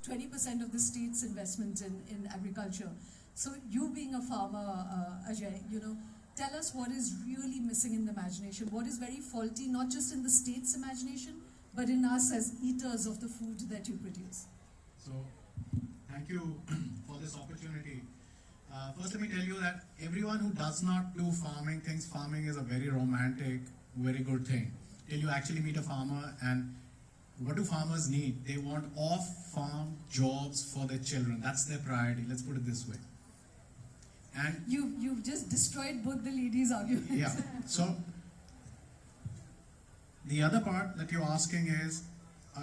20% of the state's investment in agriculture. So you being a farmer, Ajay, tell us what is really missing in the imagination, what is very faulty, not just in the state's imagination, but in us as eaters of the food that you produce. So, thank you for this opportunity. First, let me tell you that everyone who does not do farming thinks farming is a very romantic, very good thing. Till you actually meet a farmer, and what do farmers need? They want off-farm jobs for their children. That's their priority. Let's put it this way. And you've just destroyed both the ladies' arguments. Yeah. So the other part that you're asking is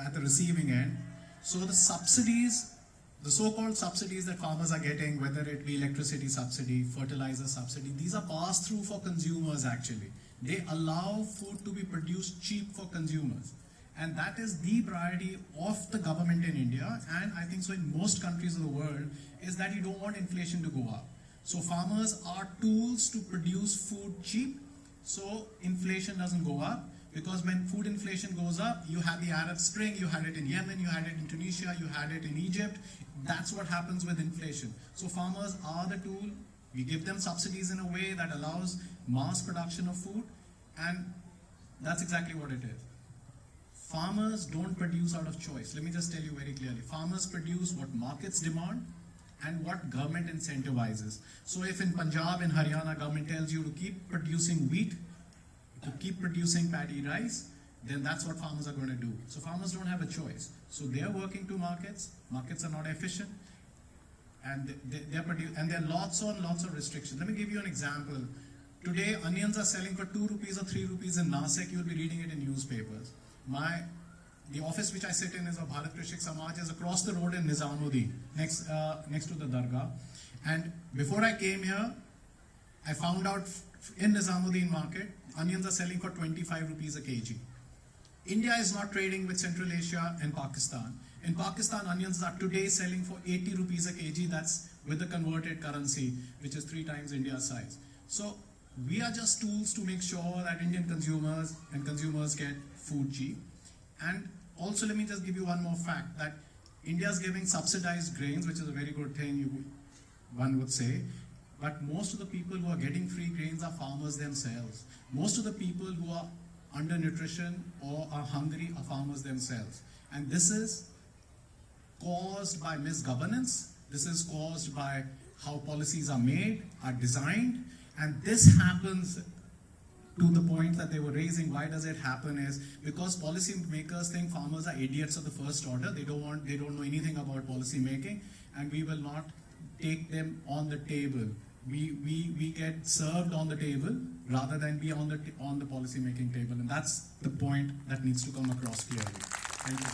at the receiving end. So the subsidies, the so-called subsidies that farmers are getting, whether it be electricity subsidy, fertilizer subsidy, these are passed through for consumers actually. They allow food to be produced cheap for consumers. And that is the priority of the government in India, and I think so in most countries of the world, is that you don't want inflation to go up. So farmers are tools to produce food cheap, so inflation doesn't go up. Because when food inflation goes up, you had the Arab Spring, you had it in Yemen, you had it in Tunisia, you had it in Egypt. That's what happens with inflation. So farmers are the tool. We give them subsidies in a way that allows mass production of food, and that's exactly what it is. Farmers don't produce out of choice. Let me just tell you very clearly. Farmers produce what markets demand and what government incentivizes. So if in Punjab and Haryana government tells you to keep producing wheat, to keep producing paddy rice, then that's what farmers are going to do. So farmers don't have a choice. So they're working to markets. Markets are not efficient, and there are lots of restrictions. Let me give you an example. Today, onions are selling for 2 rupees or 3 rupees in Nasik. You'll be reading it in newspapers. The office which I sit in is of Bharat Krishik Samaj, is across the road in Nizamuddin, next to the Dargah. And before I came here, I found out in Nizamuddin market, onions are selling for 25 rupees a kg. India is not trading with Central Asia and Pakistan. In Pakistan, onions are today selling for 80 rupees a kg. That's with the converted currency, which is 3 times India's size. So we are just tools to make sure that Indian consumers get food cheap. And also, let me just give you one more fact, that India is giving subsidized grains, which is a very good thing, one would say. But most of the people who are getting free grains are farmers themselves. Most of the people who are undernutrition or are hungry are farmers themselves. And this is caused by misgovernance. This is caused by how policies are made, are designed. And this happens to the point that they were raising. Why does it happen is because policy makers think farmers are idiots of the first order. They don't know anything about policy making, and we will not take them on the table. We get served on the table rather than be on the policy making table, and that's the point that needs to come across clearly. Thank you.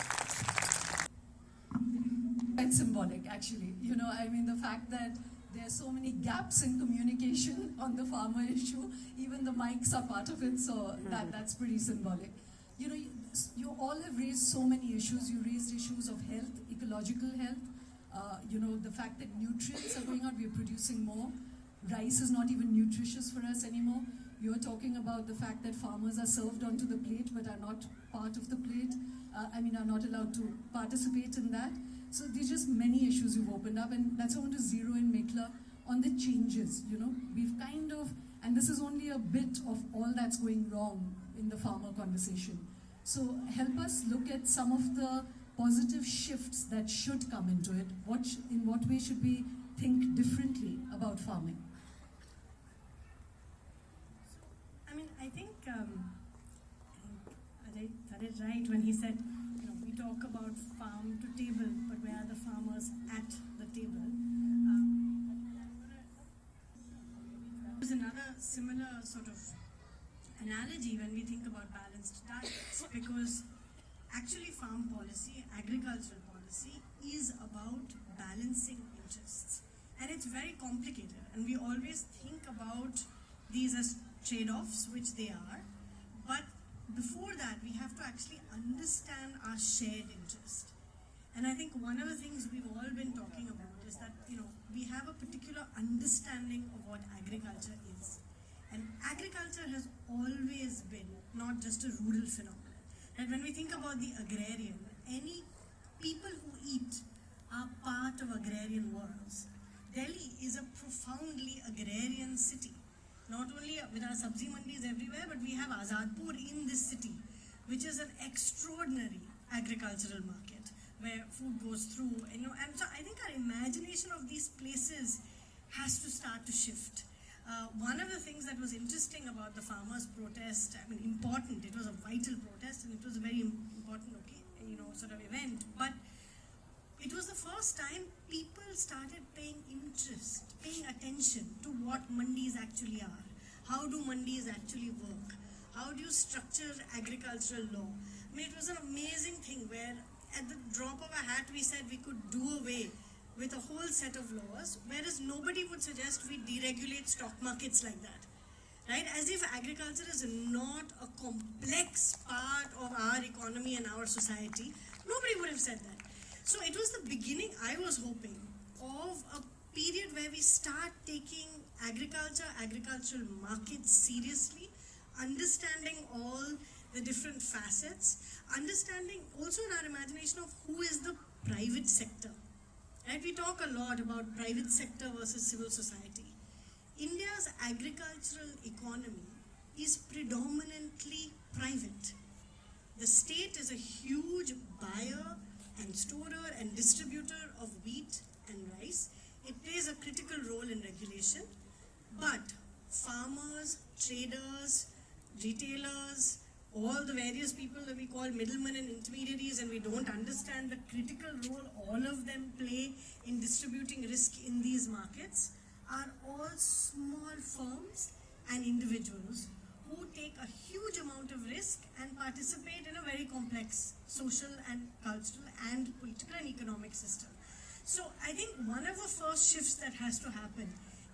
Quite symbolic, actually. The fact that there are so many gaps in communication on the farmer issue, even the mics are part of it, so that's pretty symbolic. You all have raised so many issues. You raised issues of health, ecological health, the fact that nutrients are going out, we're producing more. Rice is not even nutritious for us anymore. You're talking about the fact that farmers are served onto the plate but are not part of the plate, are not allowed to participate in that. So there's just many issues you've opened up, and that's why I want to zero in, Mekla, on the changes. We've kind of, and this is only a bit of all that's going wrong in the farmer conversation. So help us look at some of the positive shifts that should come into it. In what way should we think differently about farming? I think Ajay said it right when he said, we talk about farm to table, but where are the farmers at the table? There's another similar sort of analogy when we think about balanced diets, because actually farm policy, agricultural policy, is about balancing interests. And it's very complicated, and we always think about these as trade-offs, which they are, but before that we have to actually understand our shared interest. And I think one of the things we've all been talking about is that we have a particular understanding of what agriculture is, and agriculture has always been not just a rural phenomenon. That when we think about the agrarian, any people who eat product of agrarian wars. Delhi is a profoundly agrarian city. Not only with our sabzi mandis everywhere, but we have Azadpur in this city, which is an extraordinary agricultural market where food goes through, and so I think our imagination of these places has to start to shift. One of the things that was interesting about the farmers' protest, I mean, important, it was a vital protest and it was a very important, sort of event, but it was the first time people started paying interest, paying attention to what mandis actually are. How do mandis actually work? How do you structure agricultural law? I mean, it was an amazing thing where at the drop of a hat we said we could do away with a whole set of laws, whereas nobody would suggest we deregulate stock markets like that. Right? As if agriculture is not a complex part of our economy and our society. Nobody would have said that. So it was the beginning, I was hoping, of a period where we start taking agricultural markets seriously, understanding all the different facets, understanding also in our imagination of who is the private sector. Right? We talk a lot about private sector versus civil society. India's agricultural economy is predominantly private. The state is a huge buyer and storer and distributor of wheat and rice. It plays a critical role in regulation, but farmers, traders, retailers, all the various people that we call middlemen and intermediaries, and we don't understand the critical role all of them play in distributing risk in these markets, are all small firms and individuals who take a huge amount of risk and participate in a very complex social and cultural and political and economic system. So I think one of the first shifts that has to happen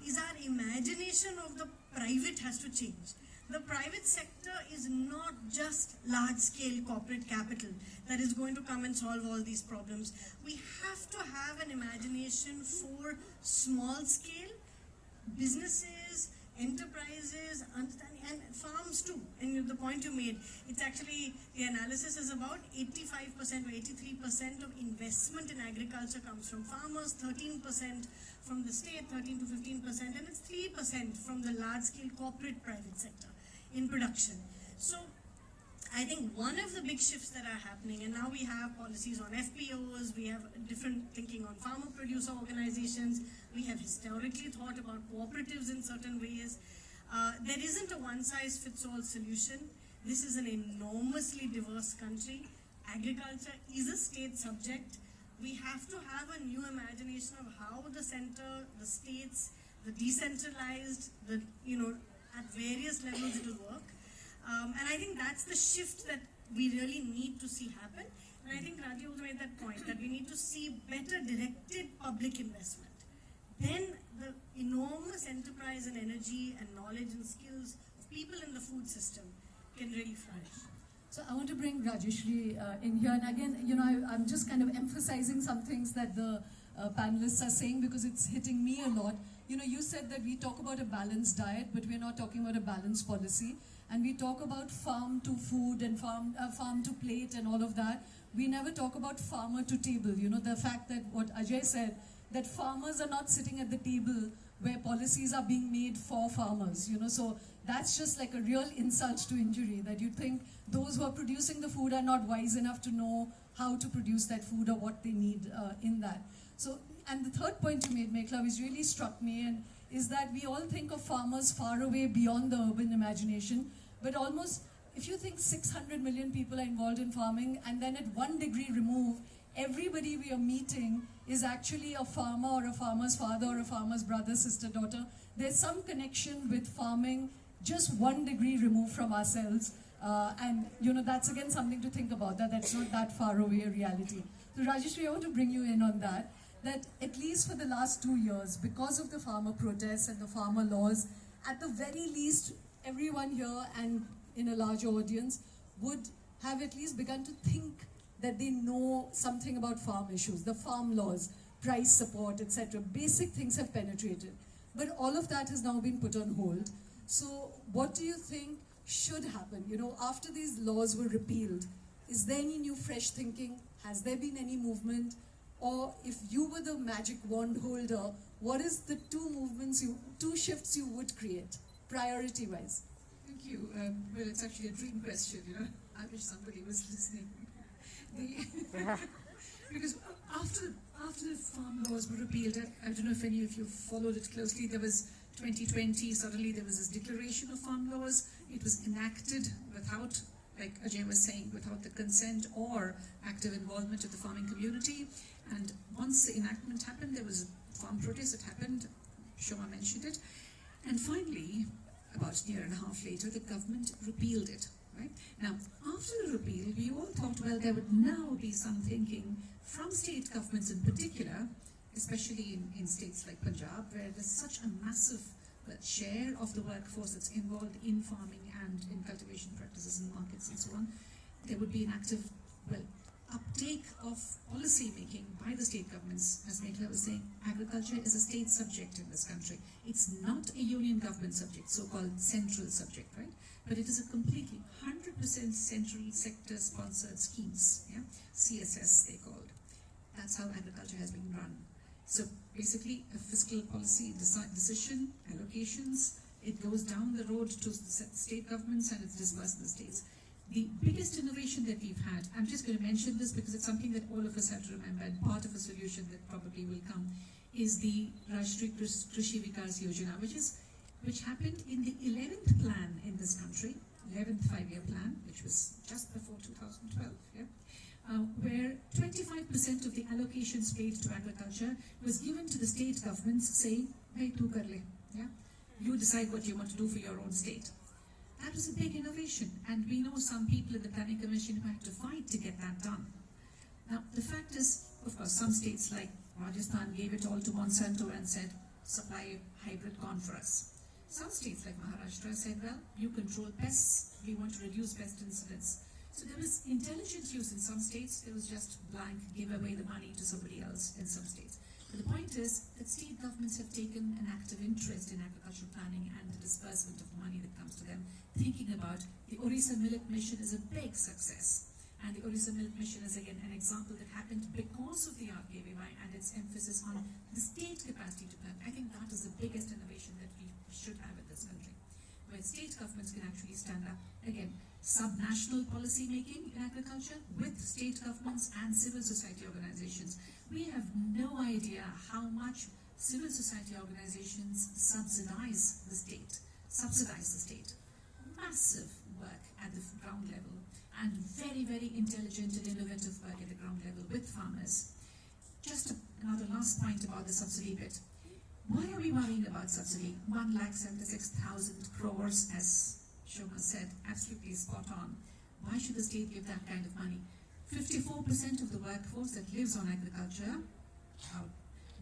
is our imagination of the private has to change. The private sector is not just large-scale corporate capital that is going to come and solve all these problems. We have to have an imagination for small-scale businesses, enterprises, and farms too. And the point you made, it's actually, the analysis is about 85% or 83% of investment in agriculture comes from farmers, 13% from the state, 13 to 15%, and it's 3% from the large-scale corporate private sector in production. So I think one of the big shifts that are happening, and now we have policies on FPOs, we have different thinking on farmer producer organizations, we have historically thought about cooperatives in certain ways. There isn't a one-size-fits-all solution. This is an enormously diverse country. Agriculture is a state subject. We have to have a new imagination of how the center, the states, the decentralized, at various levels it will work. And I think that's the shift that we really need to see happen. And I think Raji also made that point, that we need to see better directed public investment. Then the enormous enterprise and energy and knowledge and skills of people in the food system can really flourish. So I want to bring Rajeshri in here. And again, I'm just kind of emphasizing some things that the panelists are saying because it's hitting me a lot. You said that we talk about a balanced diet, but we're not talking about a balanced policy. And we talk about farm to food and farm to plate and all of that. We never talk about farmer to table. The fact that what Ajay said, that farmers are not sitting at the table where policies are being made for farmers. So that's just like a real insult to injury, that you think those who are producing the food are not wise enough to know how to produce that food or what they need in that. So, and the third point you made, Mekhla, which really struck me, and is that we all think of farmers far away beyond the urban imagination, but almost, if you think 600 million people are involved in farming, and then at 1 degree remove, everybody we are meeting is actually a farmer or a farmer's father or a farmer's brother, sister, daughter. There's some connection with farming just 1 degree removed from ourselves. And that's again something to think about, that's not that far away a reality. So Rajeshri, I want to bring you in on that at least for the last 2 years, because of the farmer protests and the farmer laws, at the very least, everyone here and in a large audience would have at least begun to think that they know something about farm issues, the farm laws, price support, etc. Basic things have penetrated. But all of that has now been put on hold. So what do you think should happen? After these laws were repealed, is there any new fresh thinking? Has there been any movement? Or if you were the magic wand holder, what is the two shifts you would create, priority-wise? Thank you. Well, it's actually a dream question, you know. I wish somebody was listening. Because after the farm laws were repealed, I don't know if any of you followed it closely, there was 2020, suddenly there was this declaration of farm laws. It was enacted without, like Ajay was saying, without the consent or active involvement of the farming community. And once the enactment happened, there was a farm protest that happened, Shoma mentioned it. And finally, about a year and a half later, the government repealed it. Right? Now, after the repeal, we all thought, well, there would now be some thinking from state governments in particular, especially in states like Punjab, where there's such a massive share of the workforce that's involved in farming and in cultivation practices and markets and so on. There would be an active, uptake of policy making by the state governments. As Meghla was saying, agriculture is a state subject in this country. It's not a union government subject, so-called central subject, right? But it is a completely 100% central sector sponsored schemes, yeah? CSS they called. That's how agriculture has been run. So basically a fiscal policy decision, allocations, it goes down the road to the state governments and it's disbursed in the states. The biggest innovation that we've had, I'm just going to mention this because it's something that all of us have to remember, and part of a solution that probably will come, is the Rashtriya Krishi Vikas Yojana, which happened in the 11th plan in this country, 11th five-year plan, which was just before 2012, where 25% of the allocations paid to agriculture was given to the state governments saying, hey, tu kar le, yeah? You decide what you want to do for your own state. That was a big innovation, and we know some people in the Planning Commission who had to fight to get that done. Now, the fact is, of course, some states like Rajasthan gave it all to Monsanto and said, supply hybrid corn for us. Some states like Maharashtra said, well, you control pests, we want to reduce pest incidence. So there was intelligent use in some states, there was just blank, give away the money to somebody else in some states. But the point is that state governments have taken an active interest in agricultural planning and the disbursement of money that comes to them, thinking about the Orissa Millet Mission is a big success. And the Orissa Millet Mission is again an example that happened because of the RKVY and its emphasis on the state capacity to plan. I think that is the biggest innovation that we should have in this country, where state governments can actually stand up, again, sub-national policy making in agriculture with state governments and civil society organizations. We have no idea how much civil society organizations subsidize the state. Massive work at the ground level and very, very intelligent and innovative work at the ground level with farmers. Just another last point about the subsidy bit. Why are we worrying about subsidy? 1,76,000 crores, as Shoma said, absolutely spot on. Why should the state give that kind of money? 54% of the workforce that lives on agriculture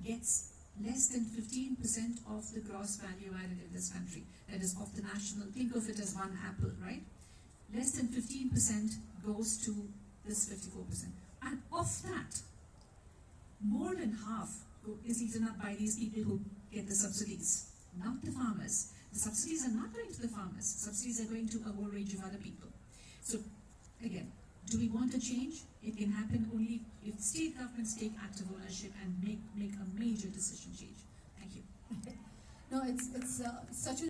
gets less than 15% of the gross value added in this country. That is of the national, think of it as one apple, right? Less than 15% goes to this 54%. And of that, more than half is eaten up by these people who get the subsidies, not the farmers. The subsidies are not going to the farmers. Subsidies are going to a whole range of other people. So, again, do we want a change? It can happen only if state governments take active ownership and make a major decision change. Thank you. No, it's such a